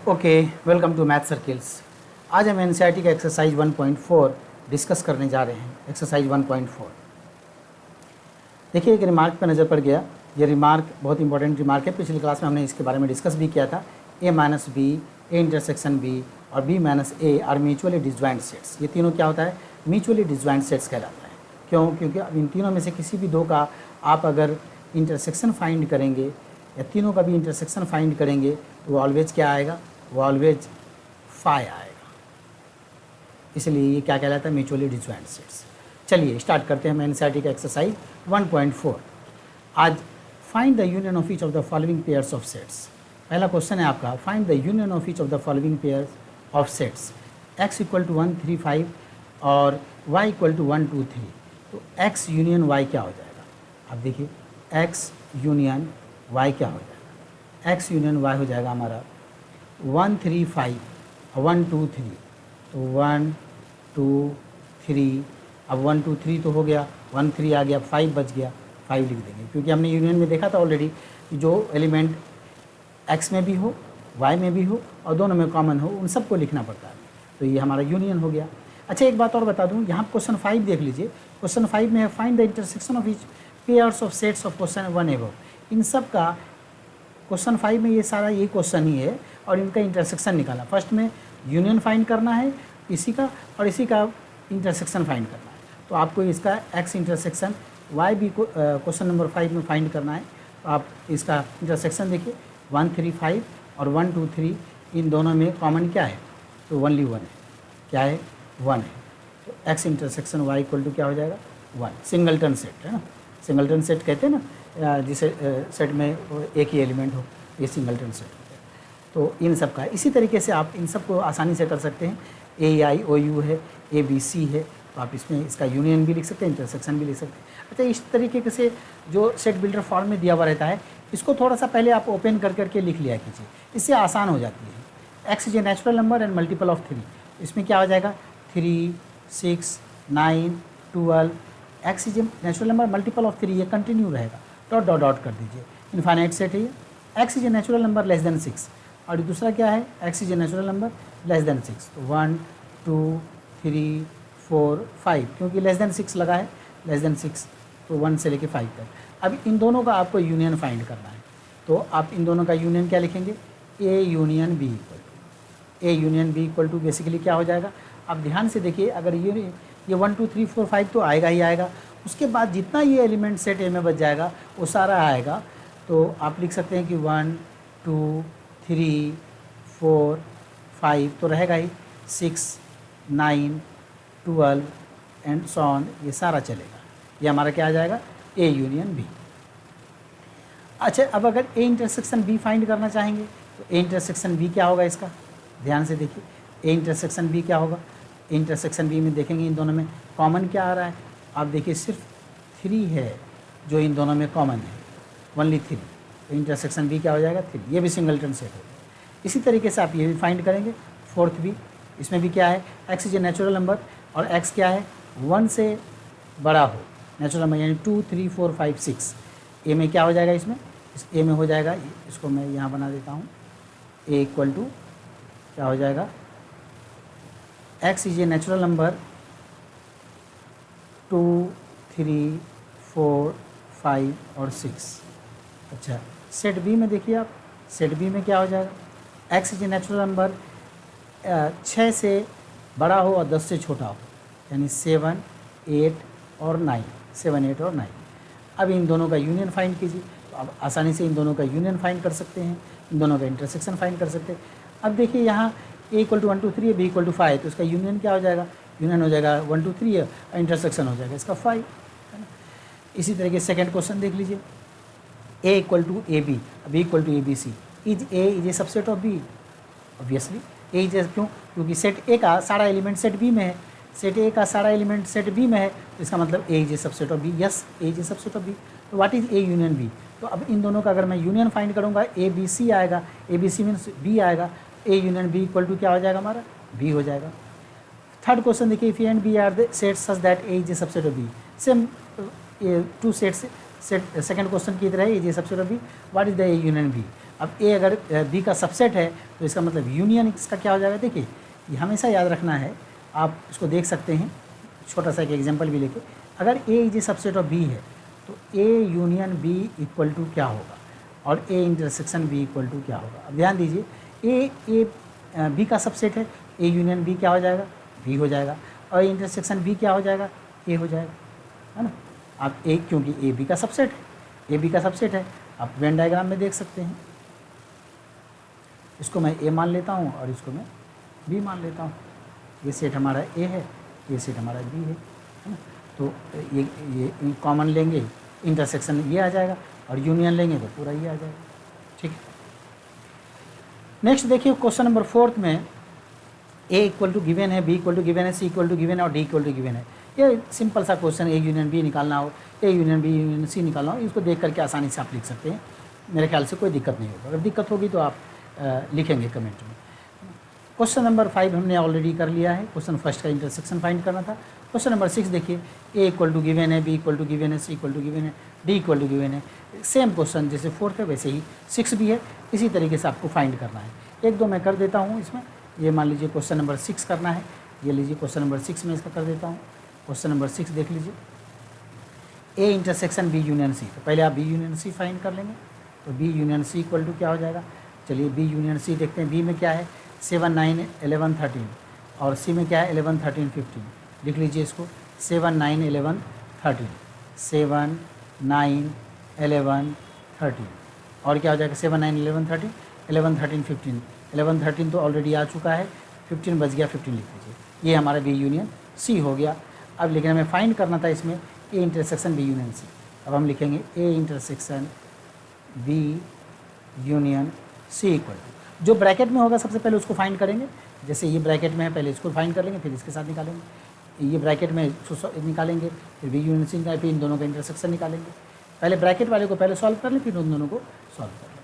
Okay, welcome to math circles. आज हम NCERT का एक्सरसाइज 1.4 डिस्कस करने जा रहे हैं। एक्सरसाइज 1.4 देखिए, एक रिमार्क पर नज़र पड़ गया। ये रिमार्क बहुत इंपॉर्टेंट रिमार्क है। पिछली क्लास में हमने इसके बारे में डिस्कस भी किया था। A minus B, A intersection B और B minus A are mutually disjoint sets. ये तीनों क्या होता है? म्यूचुअली डिसजॉइंट सेट्स कहलाता है। क्यों? क्योंकि अब इन तीनों में से किसी भी दो का आप अगर इंटरसेक्शन फाइंड करेंगे या तीनों का भी इंटरसेक्शन फाइंड करेंगे तो वो ऑलवेज क्या आएगा? वो ऑलवेज फाई आएगा। इसलिए ये क्या कहलाता है? Mutually disjoint sets. चलिए स्टार्ट करते हैं हम एनसीईआरटी का एक्सरसाइज 1.4। आज find the union of each of the following pairs of sets. पहला क्वेश्चन है आपका, find the union of each of the following pairs of sets. x equal to 1 3 5 और y इक्वल टू 1 2 3। तो x union y क्या हो जाएगा? आप देखिए, x यूनियन y क्या हो जाएगा? x यूनियन y हो जाएगा हमारा 1 3 5 1 2 3। तो 1 2 3, अब 1 2 3 तो हो गया, 1 3 आ गया, 5 बच गया, 5 लिख देंगे क्योंकि हमने यूनियन में देखा था ऑलरेडी कि जो एलिमेंट x में भी हो, y में भी हो और दोनों में कॉमन हो, उन सबको लिखना पड़ता है। तो ये हमारा यूनियन हो गया। अच्छा, एक बात और बता दूं, यहाँ क्वेश्चन 5 देख लीजिए। क्वेश्चन 5 में है find the intersection of each pairs of sets of question 1 above. इन सब का क्वेश्चन 5 में ये सारा यही क्वेश्चन ही है और इनका इंटरसेक्शन निकाला। फर्स्ट में यूनियन फाइंड करना है इसी का और इसी का इंटरसेक्शन फाइंड करना है। तो आपको इसका x इंटरसेक्शन y भी क्वेश्चन नंबर 5 में फाइंड करना है। तो आप इसका इंटरसेक्शन देखिए, 1 3 5 और 1 2 3, इन दोनों में कॉमन क्या है? तो ओनली 1 है। क्या है? 1 है। तो x intersection y equal to क्या हो जाएगा? 1। सिंगलटन सेट है ना, सिंगलटन सेट कहते हैं ना, जिसे सेट में एक ही एलिमेंट हो, ये सिंगलटन सेट होता है। तो इन सब का इसी तरीके से आप इन सब को आसानी से कर सकते हैं। ए आई ओ यू है, ए बी सी है, तो आप इसमें इसका यूनियन भी लिख सकते हैं, इंटरसेक्शन भी लिख सकते हैं। अच्छा, इस तरीके से जो सेट बिल्डर फॉर्म में दिया हुआ रहता है, इसको थोड़ा सा पहले आप ओपन कर करके लिख लिया कीजिए, इससे आसान हो जाती है। X is a natural number and multiple of 3। इसमें क्या हो जाएगा? 3 6 9 12। X is a natural number multiple of 3, ये कंटिन्यू रहेगा, डॉट डॉट डॉट कर दीजिए। इनफाइनाइट सेट है ये। X is a natural number less than 6 और दूसरा क्या है? X is a natural number less than 6। तो 1 2 3 4 5, क्योंकि लेस देन 6 लगा है, लेस देन 6 तो 1 से लेके 5 तक। अब इन दोनों का आपको यूनियन फाइंड करना है। तो आप इन दोनों का यूनियन क्या लिखेंगे? A union B equal to, A union B equal to basically क्या हो जाएगा? आप ध्यान से देखिए, अगर ये 1 2 3 4 5 तो आएगा ही आएगा। उसके बाद जितना ये एलिमेंट सेट ए में बच जाएगा वो सारा आएगा। तो आप लिख सकते हैं कि 1 2 3 4 5 तो रहेगा ही, 6 9 12 एंड सो ऑन, ये सारा चलेगा। ये हमारा क्या आ जाएगा? A union B. अच्छा, अब अगर ए इंटरसेक्शन बी फाइंड करना चाहेंगे तो ए इंटरसेक्शन बी क्या होगा इसका? ध्यान से देखिए, ए इंटरसेक्शन बी क्या होगा? ए इंटरसेक्शन बी में देखेंगे इन दोनों में कॉमन क्या आ रहा है। आप देखिए, सिर्फ 3 है जो इन दोनों में कॉमन है, ओनली 3। तो इंटरसेक्शन बी क्या हो जाएगा? 3। ये भी सिंगलटन सेट होगा। इसी तरीके से आप ये भी फाइंड करेंगे। फोर्थ भी, इसमें भी क्या है? X is a natural number और एक्स क्या है? 1 से बड़ा हो, नेचुरल नंबर, यानी 2 3 4 5 6। ए में क्या हो जाएगा? इसमें इस ए में हो जाएगा, इसको मैं यहाँ बना देता हूँ, ए इक्वल टू क्या हो जाएगा? X is a natural number 2 3 4 5 और 6। अच्छा, सेट बी में देखिए आप, सेट बी में क्या हो जाएगा? X is a natural number 6 से बड़ा हो और 10 से छोटा हो, यानी 7 8 और 9, 7 8 और 9। अब इन दोनों का यूनियन फाइंड कीजिए। तो अब आसानी से इन दोनों का यूनियन फाइंड कर सकते हैं, इन दोनों का इंटरसेक्शन फाइंड कर सकते हैं। अब देखिए, यहाँ ए इक्वल टू 1 2 3 है, बी इक्वल टू 5, तो इसका यूनियन क्या हो जाएगा? यूनियन हो जाएगा 1 2 3 है और इंटरसेक्शन हो जाएगा इसका 5, है ना। इसी तरीके सेकेंड क्वेश्चन देख लीजिए, A equal to A B, B equal to A B C. Is A subset of B? Obviously A is, क्यों? क्योंकि सेट ए का सारा एलिमेंट सेट बी में है, सेट ए का सारा एलिमेंट सेट बी में है, तो इसका मतलब A is A subset of B. Yes, A is A subset of B. तो what is A union B? तो अब इन दोनों का अगर मैं यूनियन फाइंड करूँगा, ए बी सी आएगा, A B C means B आएगा, A union B equal to क्या हो जाएगा हमारा? बी हो जाएगा। थर्ड क्वेश्चन देखिए, if A and B are the sets such that A is A subset of B. Same 2 sets, set second question की तरह A is A subset of B, what is the A union B? अब A अगर B का subset है तो इसका मतलब union इसका क्या हो जाएगा। देखिए ये हमेशा याद रखना है, आप इसको देख सकते हैं, छोटा सा एक एग्जांपल भी लेके, अगर A is A subset of B है तो A union B equal to क्या होगा और A intersection B equal to क्या होगा। अब ध्यान दीजिए, ए बी का सबसेट है, ए यूनियन बी क्या हो जाएगा, बी हो जाएगा, और इंटरसेक्शन बी क्या हो जाएगा, ए हो जाएगा, है ना। आप ए, क्योंकि ए बी का सबसेट है, ए बी का सबसेट है, आप वेन डायग्राम में देख सकते हैं। इसको मैं ए मान लेता हूँ और इसको मैं बी मान लेता हूँ। ये सेट हमारा ए है, ये सेट हमारा बी है ना। तो ये कॉमन लेंगे, इंटरसेक्शन ये आ जाएगा, और यूनियन लेंगे तो पूरा ये आ जाएगा। ठीक है, नेक्स्ट देखिए क्वेश्चन नंबर 4 में ए इक्वल टू गिवन है, बी इक्वल टू गिवन है, सी इक्वल टू गिवन है और डी इक्वल टू गिवन है। ये सिंपल सा क्वेश्चन, ए यूनियन बी निकालना हो, A union B union C निकालना हो, इसको देख करके आसानी से आप लिख सकते हैं। मेरे ख्याल से कोई दिक्कत नहीं होगा, अगर दिक्कत होगी तो आप लिखेंगे कमेंट में। क्वेश्चन नंबर 5 हमने ऑलरेडी कर लिया है, क्वेश्चन फर्स्ट का इंटरसेक्शन फाइंड करना था। क्वेश्चन नंबर 6 देखिए, ए इक्वल टू गिवन है, बी इक्वल टू गिवन है, सी इक्वल टू गिवन है, डी इक्वल टू गिवन है। सेम क्वेश्चन जैसे 4 है वैसे ही 6 भी है, इसी तरीके से आपको फाइंड करना है। एक दो मैं कर देता हूँ इसमें। ये मान लीजिए क्वेश्चन नंबर 6 करना है, ये लीजिए क्वेश्चन नंबर 6 में इसका कर देता हूँ। क्वेश्चन नंबर 6 देख लीजिए, A intersection B union C. तो पहले आप बी यूनियन सी फाइंड कर लेंगे, तो B union C equal to क्या हो जाएगा। चलिए बी यूनियन सी देखते हैं। बी में क्या है, 7 9 11 13, और सी में क्या है 11 13 15। लिख लीजिए इसको, 7 9 11 13, 7 9 11 13, और क्या हो जाएगा 7 9 11 13, 11 13 15, 11 13 तो ऑलरेडी आ चुका है, 15 बच गया, 15 लिख लीजिए। ये हमारा बी यूनियन सी हो गया। अब लिखने में फाइंड करना था इसमें A intersection B union C. अब हम लिखेंगे A intersection B union C equal to, जो ब्रैकेट में होगा सबसे पहले उसको फाइंड करेंगे। जैसे ये ब्रैकेट में है, पहले इसको फाइंड कर लेंगे, फिर इसके साथ निकालेंगे। ये ब्रैकेट में निकालेंगे, फिर बी यूनियन सी निकालेंगे, फिर इन दोनों का इंटरसेक्शन निकालेंगे। पहले ब्रैकेट वाले को पहले सॉल्व कर लें, फिर उन दोनों को सॉल्व कर लें।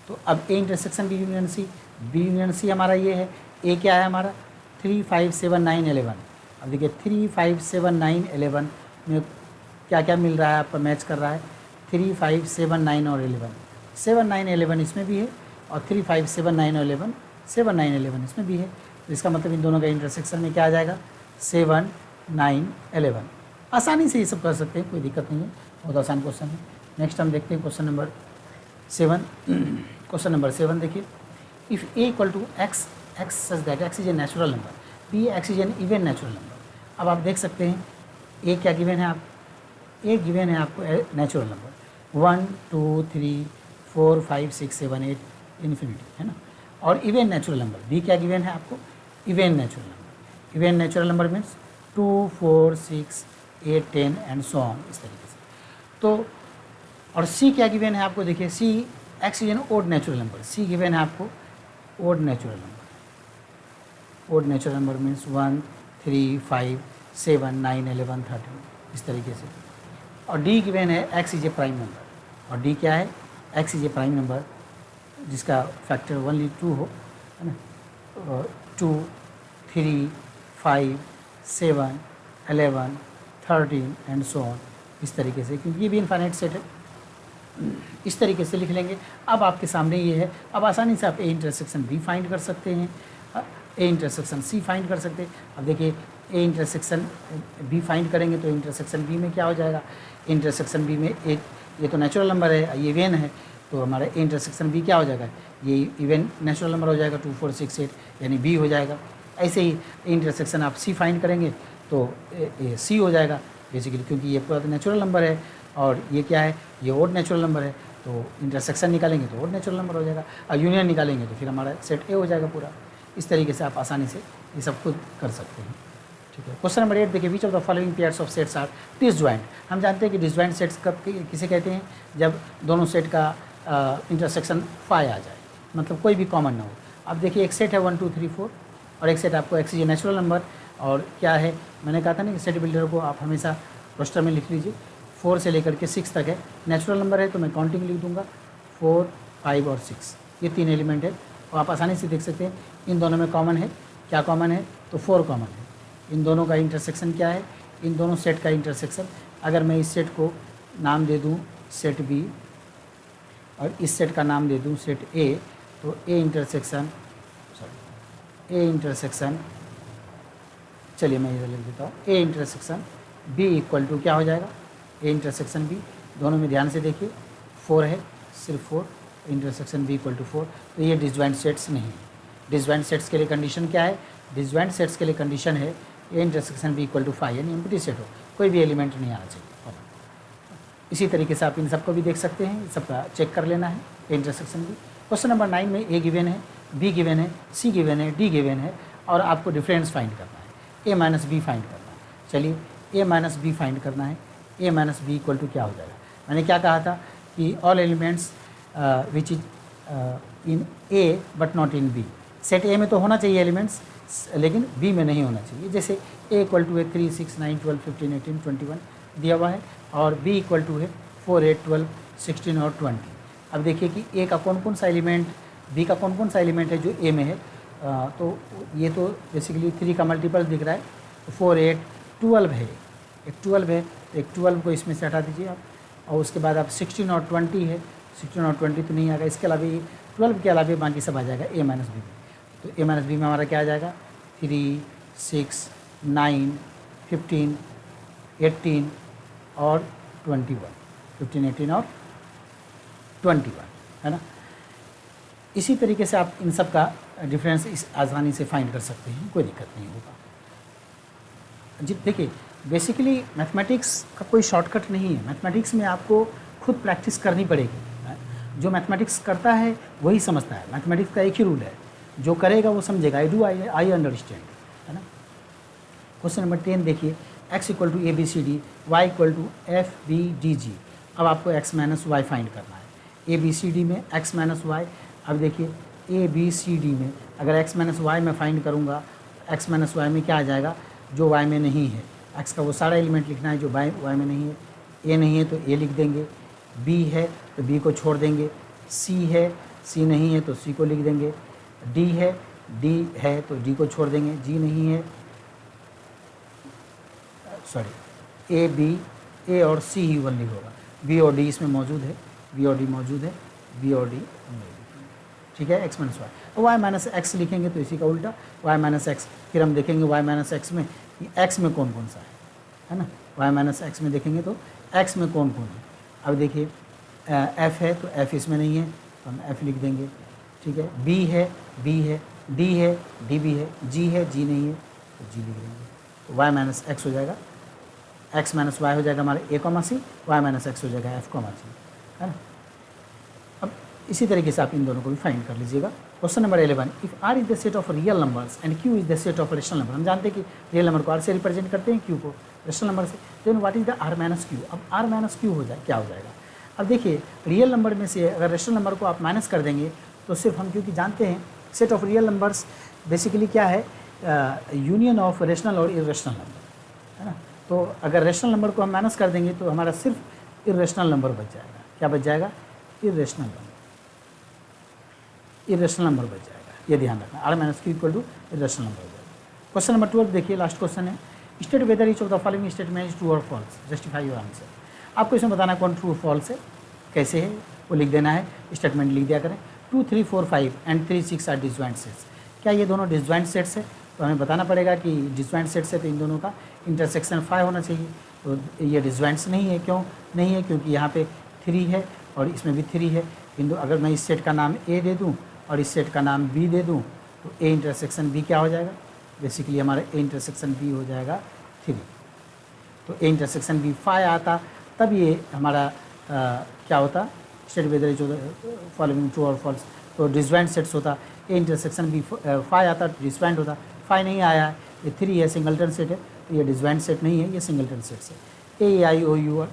तो अब A intersection B union C, B union C हमारा ये है। ए क्या है हमारा 3 5 7 9 11। अब देखिए 3 5 7 9 11 में क्या क्या मिल रहा है आपका, मैच कर रहा है 3 5 7 9 और 11, 7 9 11 इसमें भी है, और 3 5 7 9 और 11 7 9 11 इसमें भी है। तो इसका मतलब इन दोनों का इंटरसेक्शन में क्या आ जाएगा 7 9 11। आसानी से ये सब कर सकते हैं, कोई दिक्कत नहीं है, बहुत आसान क्वेश्चन है। नेक्स्ट हम देखते हैं क्वेश्चन नंबर 7। क्वेश्चन नंबर 7 देखिए, if A equal to x x such that x is a natural number, B x is an even natural number. अब आप देख सकते हैं ए क्या गिवन है, आप ए गिवन है आपको नेचुरल नंबर 1 2 3 4 5 6 7 8 इन्फिनिटी, है ना। और इवन नेचुरल नंबर बी क्या गिवन है आपको, even natural number. Even natural number means 2 4 6 8 10 and so on, इस तरीके से। तो और सी क्या गिवन है आपको, देखिए C X is an odd natural number. C given है आपको odd natural number. Odd natural number means 1 3 5 7 9 11 13, इस तरीके से। और डी गिवन है x is A prime number, और डी क्या है x is A prime number जिसका फैक्टर ओनली 2 हो, है ना। 2 3 5 7 11 13 एंड सो ऑन, इस तरीके से, क्योंकि ये भी इनफाइनाइट सेट है। इस तरीके से लिख लेंगे। अब आपके सामने ये है, अब आसानी से आप ए इंटरसेक्शन बी फाइंड कर सकते हैं, ए इंटरसेक्शन सी फाइंड कर सकते हैं। अब देखिए ए इंटरसेक्शन बी फाइंड करेंगे तो इंटरसेक्शन बी में क्या हो जाएगा, इंटरसेक्शन बी में ए, ये तो नेचुरल नंबर है, ये इवन है, तो हमारा ए इंटरसेक्शन बी क्या हो जाएगा, ये इवन नेचुरल नंबर हो जाएगा 2 4 6 8, यानी बी हो जाएगा। ऐसे ही इंटरसेक्शन आप सी फाइंड करेंगे तो सी हो जाएगा बेसिकली, क्योंकि ये पूरा तो नेचुरल नंबर है, और ये क्या है, ये ओड नेचुरल नंबर है। तो इंटरसेक्शन निकालेंगे तो ओड नेचुरल नंबर हो जाएगा, और यूनियन निकालेंगे तो फिर हमारा सेट ए हो जाएगा पूरा। इस तरीके से आप आसानी से ये सब खुद कर सकते हैं, ठीक है। क्वेश्चन नंबर 8 देखिए, which of the following pairs of sets are disjoint. हम जानते हैं कि डिसजॉइंट सेट्स कब किसे कहते हैं, जब दोनों सेट का इंटरसेक्शन 5 आ जाए, मतलब कोई भी कॉमन ना हो। अब देखिए एक सेट है 1 2 3 4, और एक सेट आपको x is a natural number, और क्या है, मैंने कहा था ना कि सेट बिल्डर को आप हमेशा रोस्टर में लिख लीजिए। 4 से लेकर के 6 तक है, नेचुरल नंबर है तो मैं काउंटिंग लिख दूंगा 4 5 और 6, ये 3 एलिमेंट है। और आप आसानी से देख सकते हैं इन दोनों में कॉमन है, क्या कॉमन है, तो 4 कॉमन है। इन दोनों का इंटरसेक्शन क्या है, इन दोनों सेट का इंटरसेक्शन, अगर मैं इस सेट को नाम दे दूँ सेट बी, और इस सेट का नाम दे दूँ सेट ए, तो ए इंटरसेक्शन चलिए मैं इधर लिख देता हूँ, A intersection B equal to क्या हो जाएगा, ए इंटरसेक्शन बी, दोनों में ध्यान से देखिए 4 है, सिर्फ 4, इंटरसेक्शन बी इक्वल टू 4, तो ये डिसजॉइंट सेट्स नहीं है। डिसजॉइंट सेट्स के लिए कंडीशन क्या है, डिसजॉइंट सेट्स के लिए कंडीशन है A intersection B equal to 5, यानी एम्प्टी सेट हो, कोई भी एलिमेंट नहीं आना चाहिए। इसी तरीके से आप इन सबको भी देख सकते हैं, सबका चेक कर लेना है A intersection B. Question number 9 में ए गिवन है, बी गिवन है, सी गिवन है, डी गिवन है और आपको डिफरेंस फाइंड करना है, ए माइनस बी फाइंड करना है। चलिए ए माइनस बी फाइंड करना है, A minus B equal to क्या हो जाएगा, मैंने क्या कहा था कि all elements which is in A but not in B, set A में तो होना चाहिए एलिमेंट्स लेकिन बी में नहीं होना चाहिए। जैसे ए इक्वल टू है 3, 6, 9, 12, 15, 18, 21 दिया हुआ है और बी इक्वल टू है 4, 8, 12, 16 और 20। अब देखिए कि ए का कौन कौन सा एलिमेंट, बी का कौन कौन सा एलिमेंट है जो ए में है, तो ये तो बेसिकली 3 का मल्टीपल दिख रहा है, तो 4, 8, 12 है, एक 12 है, एक 12 को इसमें से हटा दीजिए आप, और उसके बाद आप 16 और 20 है, 16 और 20 तो नहीं आएगा, इसके अलावा ये 12 के अलावा बाकी सब आ जाएगा ए माइनस बी में। तो ए माइनस बी में हमारा क्या आ जाएगा, 3, 6, 9, 15, 18 और 21, 15, 18 और 21 है ना। इसी तरीके से आप इन सब का डिफरेंस इस आसानी से फाइंड कर सकते हैं, कोई दिक्कत नहीं होगा जी। देखिए बेसिकली मैथमेटिक्स का कोई शॉर्टकट नहीं है, मैथमेटिक्स में आपको खुद प्रैक्टिस करनी पड़ेगी। जो मैथमेटिक्स करता है वही समझता है, मैथमेटिक्स का एक ही रूल है, जो करेगा वो समझेगा, आई अंडरस्टैंड है ना। क्वेश्चन नंबर 10 देखिए, x equal to A B C D, Y equal to F B D G. अब आपको x माइनस वाई फाइंड करना है, ए बी सी डी में x माइनस वाई। अब देखिए ए बी सी डी में अगर x माइनस वाई में फाइंड करूँगा, x माइनस वाई में क्या आ जाएगा, जो y में नहीं है, x का वो सारा एलिमेंट लिखना है जो y में नहीं है। ए नहीं है तो ए लिख देंगे, b है तो b को छोड़ देंगे, c है, c नहीं है तो c को लिख देंगे, d है तो d को छोड़ देंगे, g नहीं है, सॉरी ए बी, ए और सी ही ओनली होगा, बी और डी इसमें मौजूद है, बी और डी मौजूद है, बी और डी ठीक है। एक्स माइनस वाई, तो वाई माइनस एक्स लिखेंगे तो इसी का उल्टा वाई माइनस एक्स। फिर हम देखेंगे वाई माइनस एक्स में एक्स में कौन कौन सा है ना, वाई माइनस एक्स में देखेंगे तो एक्स में कौन कौन है। अब देखिए एफ है तो एफ इसमें नहीं है तो हम एफ लिख देंगे, ठीक है। बी है, डी है, डी भी है, जी नहीं है तो जी लिख देंगे, तो वाई माइनस एक्स हो जाएगा, एक्स माइनस वाई हो जाएगा हमारे ए कॉमा सी, वाई माइनस एक्स हो जाएगा एफ कॉमा सी, है ना। अब इसी तरीके से आप इन दोनों को भी फाइंड कर लीजिएगा। Question number 11, if R is the set of real numbers and Q is the set of rational number. हम जानते हैं कि रियल नंबर को आर से रिप्रेजेंट करते हैं, क्यू को रेशनल नंबर से, then what is the R minus Q. अब आर माइनस क्यू हो जाए क्या हो जाएगा। अब देखिए रियल नंबर में से अगर रेशनल नंबर को आप माइनस कर देंगे तो सिर्फ हम क्योंकि जानते हैं set of real numbers basically क्या है, यूनियन ऑफ रेशनल और इरेशनल नंबर है ना। तो अगर रेशनल नंबर को हम माइनस कर देंगे तो हमारा सिर्फ इरेशनल नंबर बच जाएगा। क्या बच जाएगा, इरेशनल नंबर, इरेशनल नंबर बच जाएगा, ये ध्यान रखना। R minus Q equal to irrational number हो जाएगा। क्वेश्चन नंबर 12 देखिए, लास्ट क्वेश्चन है, state whether each of the following statement is true और फॉल्स, जस्टिफाई योर आंसर। आपको इसमें बताना है कौन ट्रू फॉल्स है, कैसे है वो लिख देना है, स्टेटमेंट लिख दिया करें। 2, 3, 4, 5 एंड 3, 6 आर डिसजॉइंट सेट्स। क्या ये दोनों डिसजॉइंट सेट्स है, तो हमें बताना पड़ेगा कि डिसजॉइंट सेट्स है तो इन दोनों का इंटरसेक्शन 5 होना चाहिए। तो ये डिसजॉइंट्स नहीं है, क्यों नहीं है, क्योंकि यहाँ पे 3 है और इसमें भी 3 है। इन दो अगर मैं इस सेट का नाम ए दे दूँ और इस सेट का नाम बी दे दूँ तो ए इंटरसेक्शन बी क्या हो जाएगा, बेसिकली हमारा ए इंटरसेक्शन बी हो जाएगा 3। तो ए इंटरसेक्शन बी 5 आता तब ये हमारा क्या होता, state whether is following true और फॉल्स। तो डिसजॉइंट सेट्स होता, ए इंटरसेक्शन बी 5 आता डिसजॉइंट होता, 5 नहीं आया है, ये 3 है, सिंगलटन सेट है, तो ये डिसजॉइंट सेट नहीं है, ये सिंगलटन सेट्स है। ए आई ओ यू और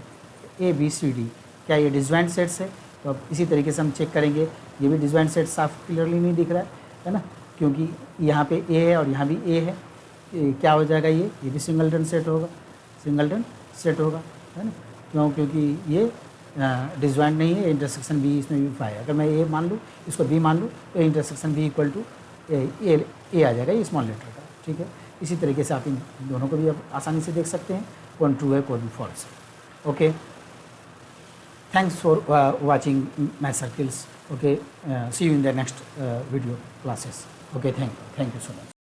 ए बी सी डी, क्या ये डिसजॉइंट सेट्स है। तो अब इसी तरीके से हम चेक करेंगे, ये भी डिसजॉइंट सेट साफ क्लियरली नहीं दिख रहा है ना, क्योंकि यहाँ पे ए है और यहाँ भी ए है, क्या हो जाएगा, ये भी सिंगलटन सेट होगा, सिंगलटन सेट होगा, है ना। क्यों, क्योंकि ये डिसजॉइंट नहीं है, इंटरसेक्शन बी इसमें भी 5 है। अगर मैं ए मान लूँ, इसको बी मान लूँ, तो इंटरसेक्शन बी इक्वल टू ए आ जाएगा, ये स्मॉल लेटर का, ठीक है। इसी तरीके से आप इन दोनों को भी आप आसानी से देख सकते हैं, कौन ट्रू है कौन फॉल्स है। Okay, Thanks for watching Math Circles. Okay, see you in the next video classes. Okay, thank you so much.